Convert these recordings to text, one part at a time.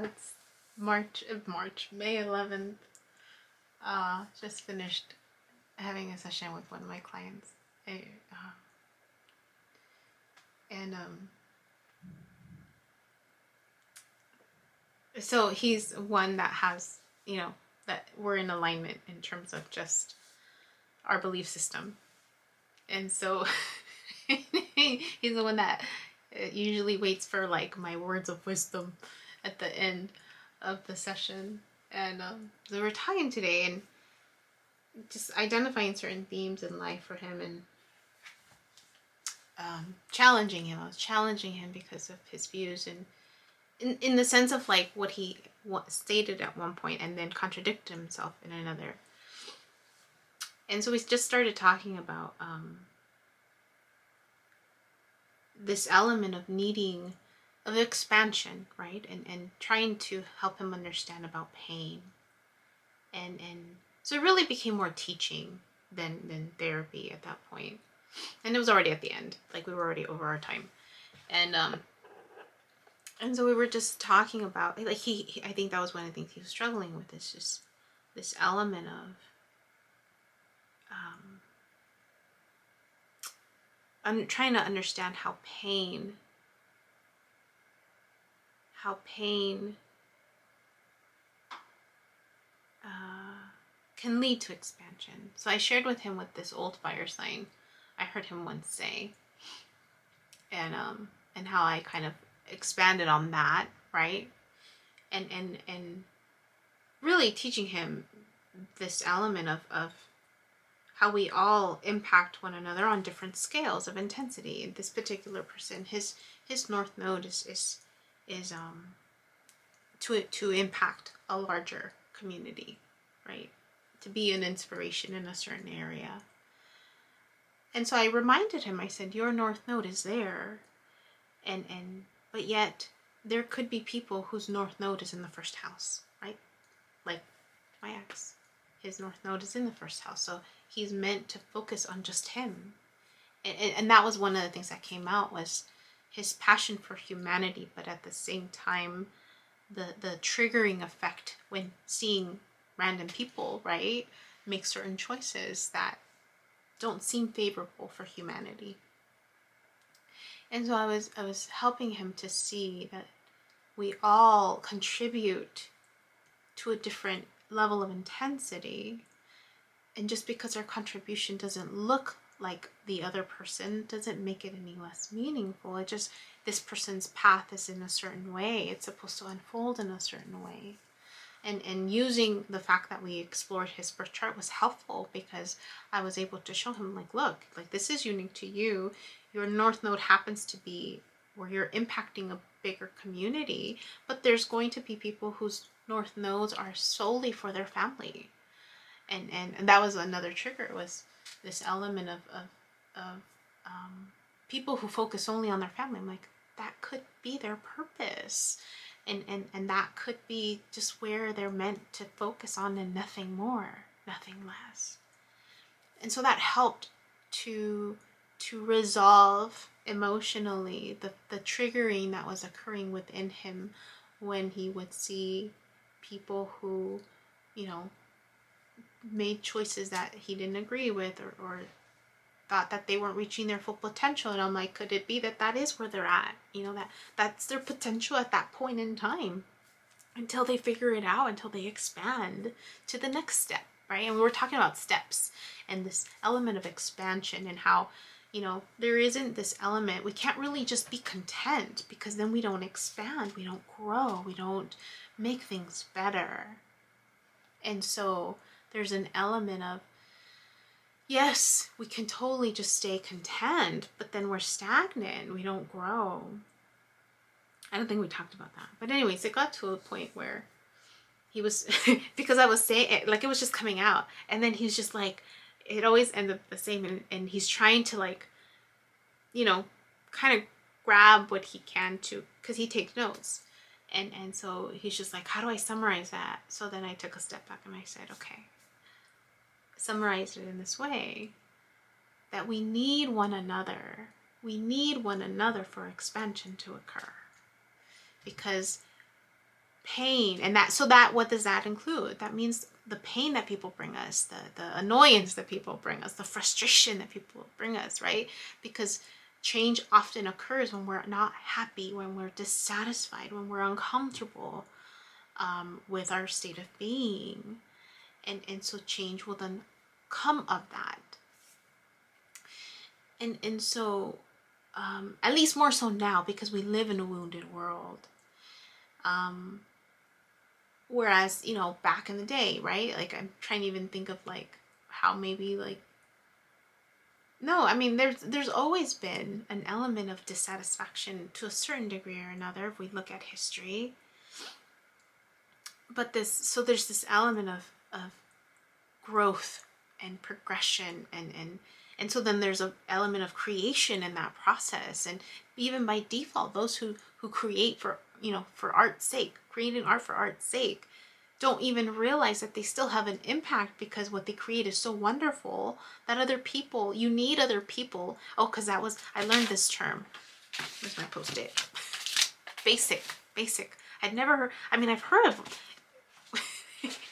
it's May 11th. Just finished having a session with one of my clients. So he's one that has, that we're in alignment in terms of just our belief system. And so he's the one that usually waits for like my words of wisdom at the end of the session. And so we're talking today and just identifying certain themes in life for him and challenging him. I was challenging him because of his views and in the sense of like what he stated at one point and then contradicted himself in another. And so we just started talking about this element of needing of expansion, right? And trying to help him understand about pain. And so it really became more teaching than therapy at that point. And it was already at the end. Like we were already over our time. And so we were just talking about, like he I think that was one of the things he was struggling with, is just this element of I'm trying to understand how pain can lead to expansion. So I shared with him with this old fire sign I heard him once say, and how I kind of expanded on that, right? And really teaching him this element of how we all impact one another on different scales of intensity. This particular person, his north node is to impact a larger community, right? To be an inspiration in a certain area. And so I reminded him, I said, your north node is there, but yet there could be people whose north node is in the first house, right? Like my ex, his north node is in the first house, so he's meant to focus on just him. And that was one of the things that came out, was his passion for humanity, but at the same time the triggering effect when seeing random people, right, make certain choices that don't seem favorable for humanity. And so I was helping him to see that we all contribute to a different level of intensity, and just because our contribution doesn't look like the other person doesn't make it any less meaningful. It just, this person's path is in a certain way, it's supposed to unfold in a certain way. And using the fact that we explored his birth chart was helpful, because I was able to show him, like, look, like this is unique to you. Your north node happens to be where you're impacting a bigger community, but there's going to be people whose north nodes are solely for their family. And that was another trigger, was this element of people who focus only on their family. I'm like, that could be their purpose. And that could be just where they're meant to focus on, and nothing more, nothing less. And so that helped to resolve emotionally the triggering that was occurring within him when he would see people who, made choices that he didn't agree with, or thought that they weren't reaching their full potential. And I'm like, could it be that is where they're at? That's their potential at that point in time, until they figure it out, until they expand to the next step, right? And we were talking about steps and this element of expansion, and how, there isn't this element, we can't really just be content, because then we don't expand, we don't grow, we don't make things better. And so there's an element of, yes, we can totally just stay content, but then we're stagnant, we don't grow. I don't think we talked about that. But anyways, it got to a point where he was, because I was saying it, like it was just coming out. And then he's just like, it always ends up the same. And he's trying to, like, kind of grab what he can to, because he takes notes. And so he's just like, how do I summarize that? So then I took a step back and I said, okay, summarize it in this way, that we need one another. We need one another for expansion to occur. Because pain. And that what does that include? That means the pain that people bring us, the annoyance that people bring us, the frustration that people bring us, right? Because change often occurs when we're not happy, when we're dissatisfied, when we're uncomfortable with our state of being. And so change will then come of that. And so, at least more so now, because we live in a wounded world. Whereas, back in the day, right? Like, I'm trying to even think of, like, how maybe, like, no, I mean, there's always been an element of dissatisfaction to a certain degree or another, if we look at history. But so there's this element of growth and progression, and so then there's an element of creation in that process. And even by default, those who create for art's sake, creating art for art's sake, don't even realize that they still have an impact, because what they create is so wonderful that you need other people. Oh, because I learned this term. Where's my post-it? Basic. I'd never heard, I've heard of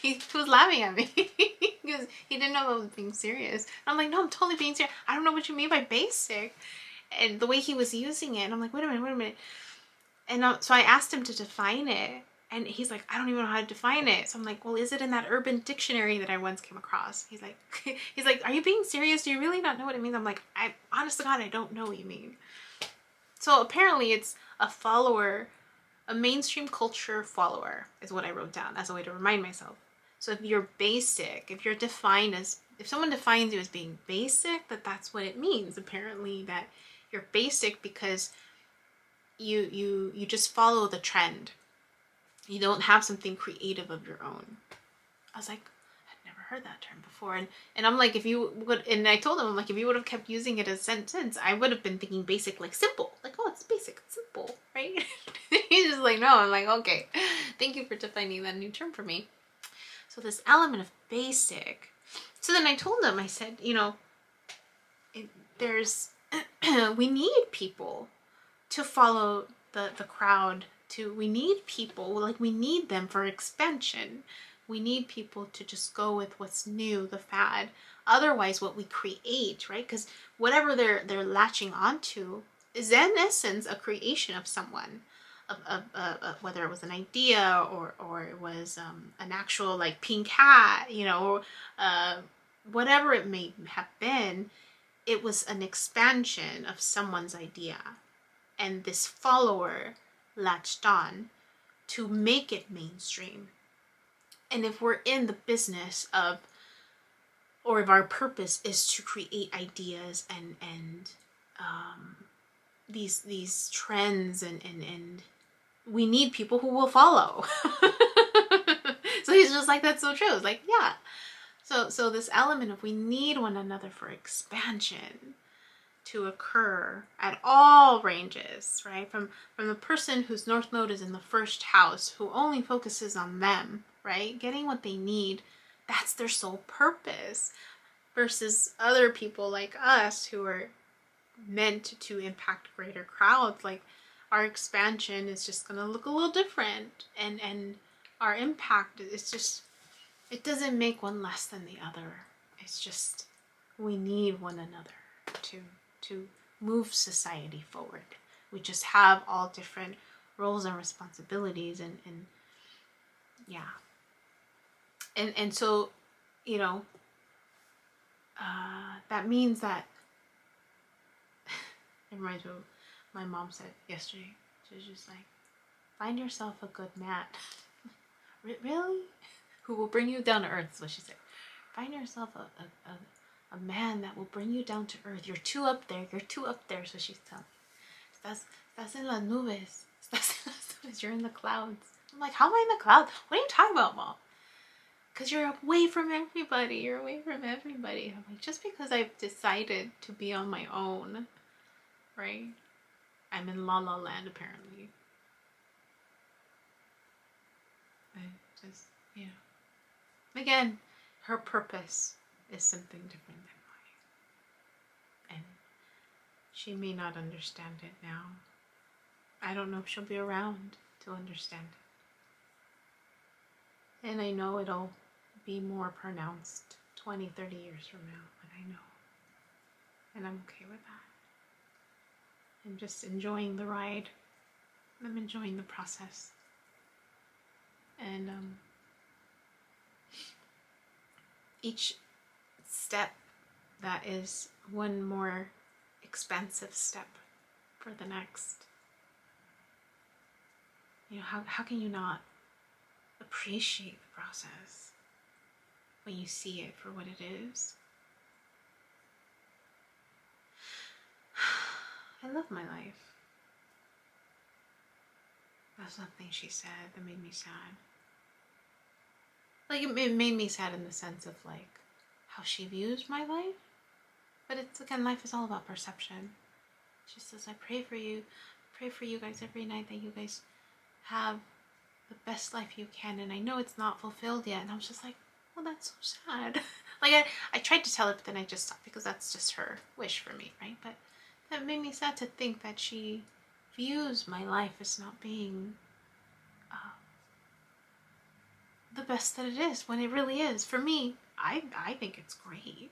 he was laughing at me because he didn't know I was being serious. And I'm like, no, I'm totally being serious. I don't know what you mean by basic. And the way he was using it, and I'm like, wait a minute. And so I asked him to define it, and he's like, I don't even know how to define it. So I'm like, well, is it in that Urban Dictionary that I once came across? He's like, are you being serious? Do you really not know what it means? I'm like, honest to God, I don't know what you mean. So apparently it's a follower. A mainstream culture follower is what I wrote down as a way to remind myself. So if you're basic, if someone defines you as being basic, that's what it means. Apparently that you're basic because you just follow the trend. You don't have something creative of your own. I was like, I'd never heard that term before. And I'm like, and I told him, I'm like, if you would have kept using it as a sentence, I would have been thinking basic, like simple. Like, oh, it's basic, it's simple, right? He's just like, no. I'm like, okay, thank you for defining that new term for me. So this element of basic. So then I told him, I said, we need people to follow the crowd. We need people, like, we need them for expansion. We need people to just go with what's new, the fad. Otherwise, what we create, right? Because whatever they're latching onto is in essence a creation of someone, of whether it was an idea or it was an actual, like, pink hat, or whatever it may have been. It was an expansion of someone's idea, and this follower latched on to make it mainstream. And if we're in the business of, or if our purpose is to create ideas and these trends, and we need people who will follow. So he's just like, that's so true. It's like, yeah. So this element of we need one another for expansion to occur at all ranges, right? From the person whose North Node is in the first house, who only focuses on them, right? Getting what they need, that's their sole purpose. Versus other people like us who are meant to impact greater crowds. Like, our expansion is just going to look a little different. And our impact is just, it doesn't make one less than the other. It's just, we need one another to move society forward. We just have all different roles and responsibilities, and yeah. And so, that means that it reminds me of what my mom said yesterday. She was just like, find yourself a good man. Really? Who will bring you down to earth, is what she said. Find yourself a man that will bring you down to earth. You're too up there. So she's telling me. Estás en las nubes. You're in the clouds. I'm like, how am I in the clouds? What are you talking about, Mom? Because you're away from everybody. I'm like, just because I've decided to be on my own, right? I'm in La La Land, apparently. I just, Again, her purpose is something different than mine. And she may not understand it now. I don't know if she'll be around to understand it. And I know it'll be more pronounced 20, 30 years from now, but I know. And I'm okay with that. I'm just enjoying the ride. I'm enjoying the process. And each step that is one more expansive step for the next. You know, how can you not appreciate the process when you see it for what it is? I love my life. That's something she said that made me sad. Like, it made me sad in the sense of, like, how she views my life. But it's, again, life is all about perception. She says, I pray for you guys every night, that you guys have the best life you can. And I know it's not fulfilled yet. And I was just like, well, that's so sad. Like, I tried to tell her, but then I just stopped, because that's just her wish for me, right? But that made me sad to think that she views my life as not being the best that it is, when it really is. For me, I think it's great.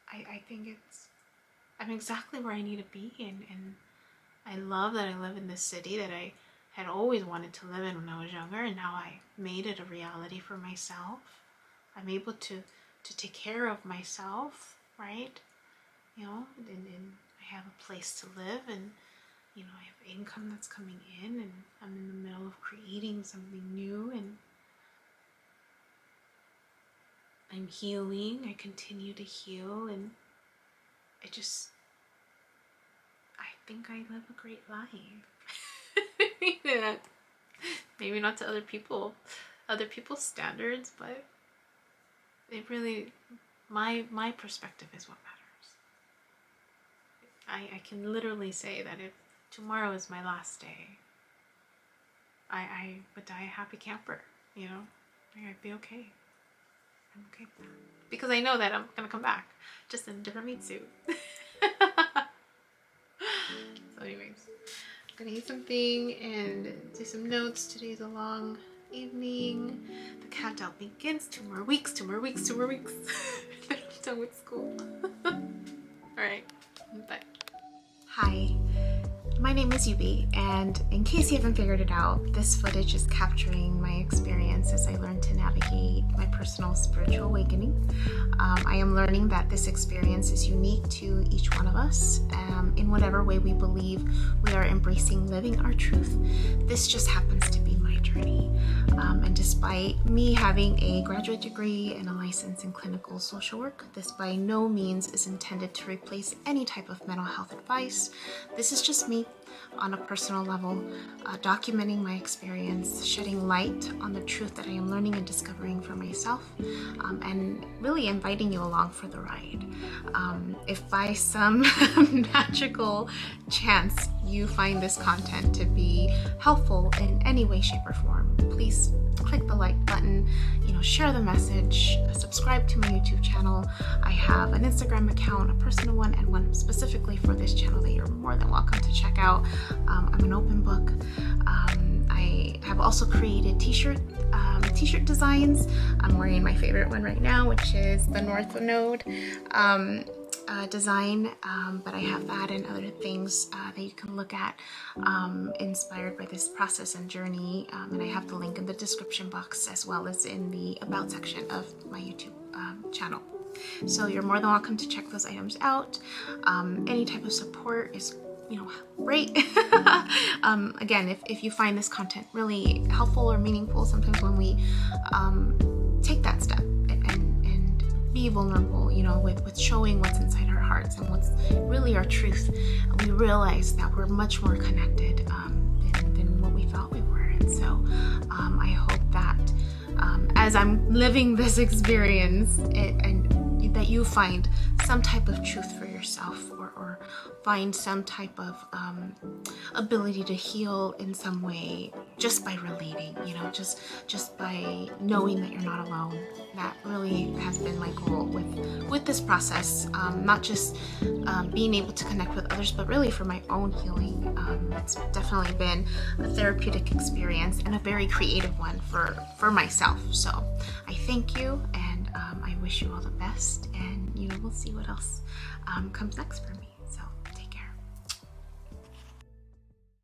I think I'm exactly where I need to be, and I love that I live in this city that I had always wanted to live in when I was younger, and now I made it a reality for myself. I'm able to take care of myself, right? You know, and I have a place to live, and you know, I have income that's coming in, and I'm in the middle of creating something new, and I'm healing. I continue to heal, and I think I live a great life. Yeah. Maybe not to other people's standards, but it really, my perspective is what matters. I can literally say that if tomorrow is my last day, I would die a happy camper, you know? I'd be okay. I'm okay with that. Because I know that I'm gonna come back, just in a different meat suit. So anyways, I'm gonna eat something and do some notes. Today's a long evening. The countdown begins. 2 more weeks, 2 more weeks, 2 more weeks. Then I'm done with school. Alright, bye. Hi. My name is Yubi, and in case you haven't figured it out, this footage is capturing my experience as I learn to navigate my personal spiritual awakening. I am learning that this experience is unique to each one of us, in whatever way we believe we are embracing living our truth. This just happens to be my journey. And despite me having a graduate degree and a license in clinical social work, this by no means is intended to replace any type of mental health advice. This is just me on a personal level, documenting my experience, shedding light on the truth that I am learning and discovering for myself, and really inviting you along for the ride. If by some magical chance you find this content to be helpful in any way, shape, or form, please click the like button, share the message, subscribe to my YouTube channel. I have an Instagram account, a personal one, and one specifically for this channel that you're more than welcome to check out. I'm an open book. I have also created t-shirt designs. I'm wearing my favorite one right now, which is the North Node design, but I have that and other things that you can look at inspired by this process and journey, and I have the link in the description box as well as in the about section of my YouTube channel. So you're more than welcome to check those items out. Any type of support is great. Again, if you find this content really helpful or meaningful, sometimes when we take that step and be vulnerable, with showing what's inside our hearts and what's really our truth, we realize that we're much more connected than what we thought we were. And so I hope that as I'm living this experience, and that you find some type of truth for yourself, or or find some type of ability to heal in some way just by relating, you know, just by knowing that you're not alone. That really has been my goal with this process, not just being able to connect with others, but really for my own healing. It's definitely been a therapeutic experience and a very creative one for myself. So I thank you, and I wish you all the best, and we'll see what else comes next for me.